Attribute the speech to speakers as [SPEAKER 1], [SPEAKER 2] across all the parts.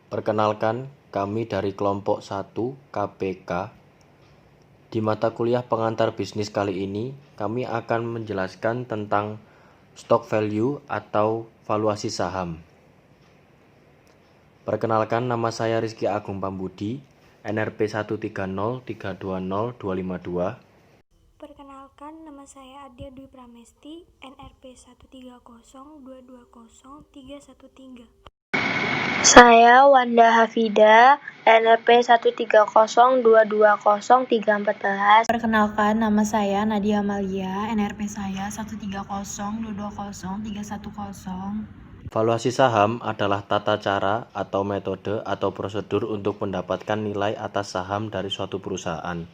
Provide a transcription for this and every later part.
[SPEAKER 1] Perkenalkan, kami dari kelompok 1 KPK. Di mata kuliah pengantar bisnis kali ini, kami akan menjelaskan tentang stock value atau valuasi saham. Perkenalkan, nama saya Rizky Agung Pambudi, NRP 130320252.
[SPEAKER 2] Perkenalkan, nama saya Adia Dwi Pramesti, NRP 130220313.
[SPEAKER 3] Saya Wanda Hafida, NRP 130220314.
[SPEAKER 4] Perkenalkan, nama saya Nadia Amalia, NRP saya 130220310.
[SPEAKER 1] Valuasi saham adalah tata cara atau metode atau prosedur untuk mendapatkan nilai atas saham dari suatu perusahaan.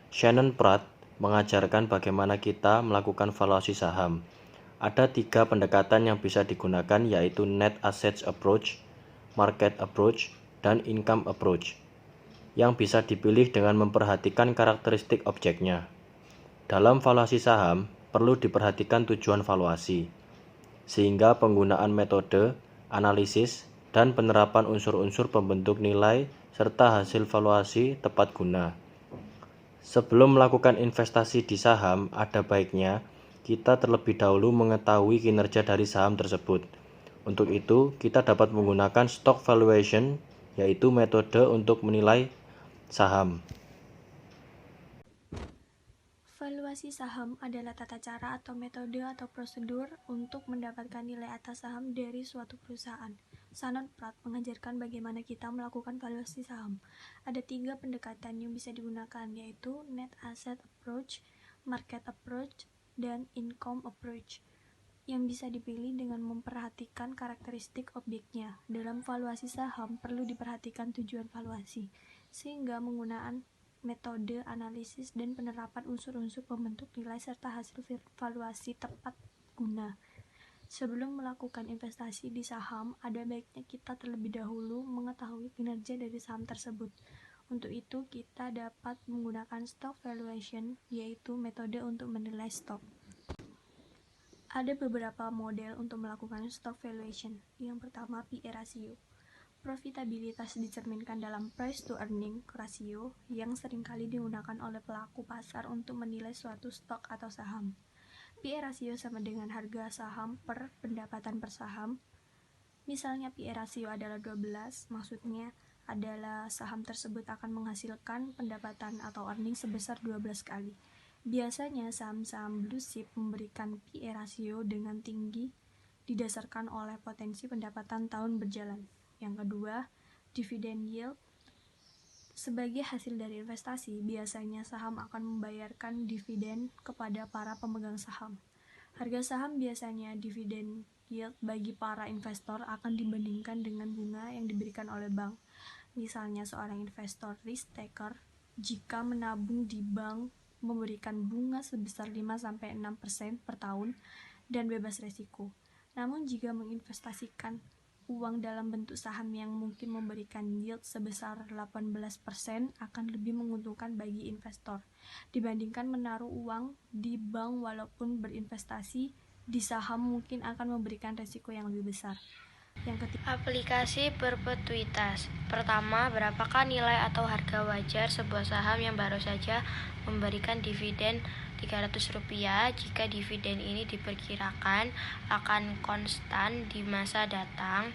[SPEAKER 1] Shannon Pratt mengajarkan bagaimana kita melakukan valuasi saham. Ada 3 pendekatan yang bisa digunakan, yaitu Net Assets Approach, Market Approach, dan Income Approach, yang bisa dipilih dengan memperhatikan karakteristik objeknya. Dalam valuasi saham, perlu diperhatikan tujuan valuasi, sehingga penggunaan metode, analisis, dan penerapan unsur-unsur pembentuk nilai serta hasil valuasi tepat guna. Sebelum melakukan investasi di saham, ada baiknya kita terlebih dahulu mengetahui kinerja dari saham tersebut. Untuk itu, kita dapat menggunakan stock valuation, yaitu metode untuk menilai saham.
[SPEAKER 2] Valuasi saham adalah tata cara atau metode atau prosedur untuk mendapatkan nilai atas saham dari suatu perusahaan. Shannon Pratt mengajarkan bagaimana kita melakukan valuasi saham. Ada 3 pendekatan yang bisa digunakan, yaitu Net Asset Approach, Market Approach, dan Income Approach, yang bisa dipilih dengan memperhatikan karakteristik objeknya. Dalam valuasi saham, perlu diperhatikan tujuan valuasi, sehingga menggunakan metode analisis dan penerapan unsur-unsur pembentuk nilai serta hasil valuasi tepat guna. Sebelum melakukan investasi di saham, ada baiknya kita terlebih dahulu mengetahui kinerja dari saham tersebut. Untuk itu, kita dapat menggunakan stock valuation, yaitu metode untuk menilai stok. Ada beberapa model untuk melakukan stock valuation. Yang pertama, PE ratio. Profitabilitas dicerminkan dalam price to earning ratio yang seringkali digunakan oleh pelaku pasar untuk menilai suatu stok atau saham. PE ratio sama dengan harga saham per pendapatan per saham. Misalnya PE ratio adalah 12, maksudnya adalah saham tersebut akan menghasilkan pendapatan atau earning sebesar 12 kali. Biasanya saham-saham blue chip memberikan PE ratio dengan tinggi didasarkan oleh potensi pendapatan tahun berjalan. Yang kedua, dividend yield. Sebagai hasil dari investasi, biasanya saham akan membayarkan dividen kepada para pemegang saham. Harga saham biasanya dividen yield bagi para investor akan dibandingkan dengan bunga yang diberikan oleh bank. Misalnya seorang investor risk taker jika menabung di bank memberikan bunga sebesar 5-6% per tahun dan bebas resiko. Namun jika menginvestasikan uang dalam bentuk saham yang mungkin memberikan yield sebesar 18% akan lebih menguntungkan bagi investor dibandingkan menaruh uang di bank, walaupun berinvestasi di saham mungkin akan memberikan resiko yang lebih besar. Yang ketiga,
[SPEAKER 3] aplikasi perpetuitas. Pertama, berapakah nilai atau harga wajar sebuah saham yang baru saja memberikan dividen Rp300 jika dividen ini diperkirakan akan konstan di masa datang?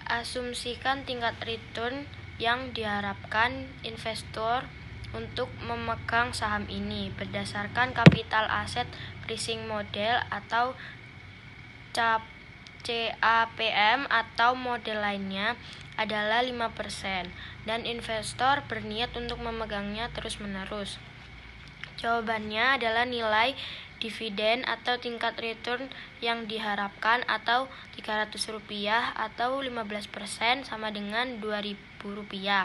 [SPEAKER 3] Asumsikan tingkat return yang diharapkan investor untuk memegang saham ini berdasarkan capital asset pricing model atau CAPM atau model lainnya adalah 5% dan investor berniat untuk memegangnya terus-menerus. Jawabannya adalah nilai dividen atau tingkat return yang diharapkan atau Rp300 atau 15% sama dengan Rp2.000.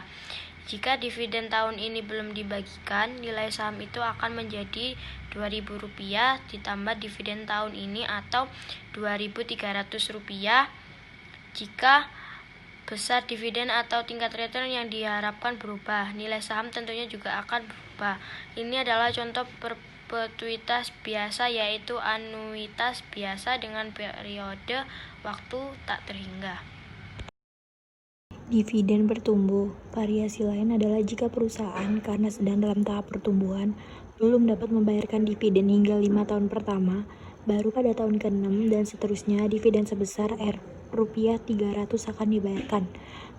[SPEAKER 3] Jika dividen tahun ini belum dibagikan, nilai saham itu akan menjadi Rp2.000 ditambah dividen tahun ini atau Rp2.300. Jika besar dividen atau tingkat return yang diharapkan berubah, nilai saham tentunya juga akan berubah. Ini adalah contoh perpetuitas biasa, yaitu anuitas biasa dengan periode waktu tak terhingga.
[SPEAKER 4] Dividen bertumbuh. Variasi lain adalah jika perusahaan karena sedang dalam tahap pertumbuhan belum dapat membayarkan dividen hingga 5 tahun pertama, baru pada tahun ke-6 dan seterusnya dividen sebesar rupiah 300 akan dibayarkan.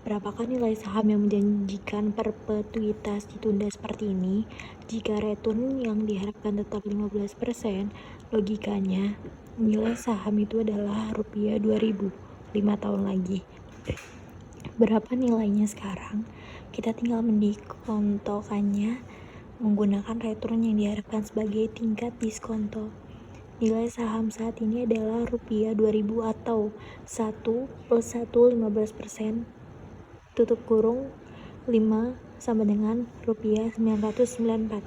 [SPEAKER 4] Berapakah nilai saham yang menjanjikan perpetuitas ditunda seperti ini? Jika return yang diharapkan tetap 15%, logikanya nilai saham itu adalah rupiah 2000 5 tahun lagi. Berapa nilainya sekarang? Kita tinggal mendiskontokannya menggunakan return yang diharapkan sebagai tingkat diskonto. Nilai saham saat ini adalah rupiah 2000 atau 1 plus 1 15%, tutup kurung 5 sama dengan rupiah 994.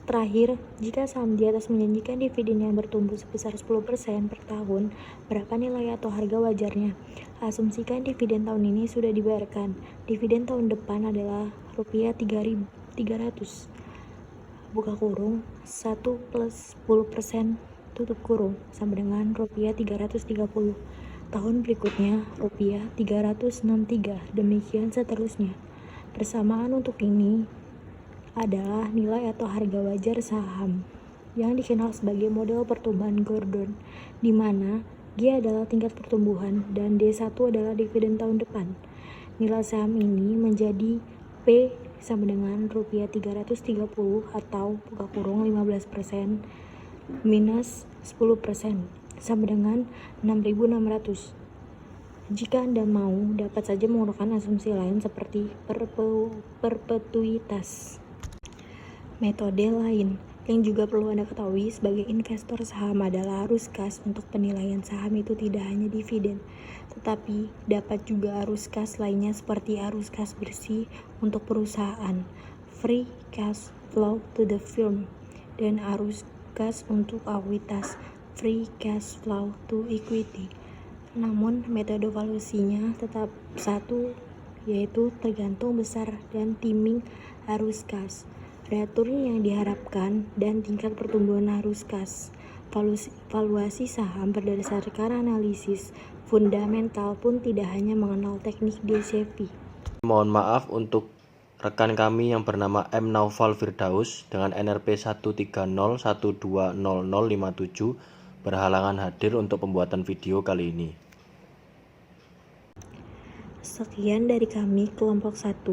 [SPEAKER 4] Terakhir, jika saham di atas menjanjikan dividen yang bertumbuh sebesar 10% per tahun, berapa nilai atau harga wajarnya? Asumsikan dividen tahun ini sudah dibayarkan. Dividen tahun depan adalah rupiah 300. Buka kurung, 1 plus 10%, tutup kurung, sama dengan rupiah 330. Tahun berikutnya, rupiah 363, demikian seterusnya. Persamaan untuk ini adalah nilai atau harga wajar saham yang dikenal sebagai model pertumbuhan Gordon, di mana G adalah tingkat pertumbuhan dan D1 adalah dividen tahun depan. Nilai saham ini menjadi P sama dengan rupiah 330 atau buka kurung 15% minus 10% sama dengan 6.600. Jika Anda mau, dapat saja menggunakan asumsi lain seperti perpetuitas. Metode lain yang juga perlu Anda ketahui sebagai investor saham adalah arus kas. Untuk penilaian saham itu tidak hanya dividen, tetapi dapat juga arus kas lainnya seperti arus kas bersih untuk perusahaan, free cash flow to the firm, dan arus kas untuk ekuitas, free cash flow to equity. Namun metode valuasinya tetap satu, yaitu tergantung besar dan timing arus kas, return yang diharapkan, dan tingkat pertumbuhan arus kas. Valuasi saham berdasarkan analisis fundamental pun tidak hanya mengenal teknik DCF.
[SPEAKER 1] Mohon maaf untuk rekan kami yang bernama M. Naufal Firdaus dengan NRP 130120057 berhalangan hadir untuk pembuatan video kali ini.
[SPEAKER 4] Sekian dari kami kelompok 1,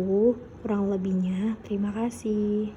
[SPEAKER 4] kurang lebihnya terima kasih.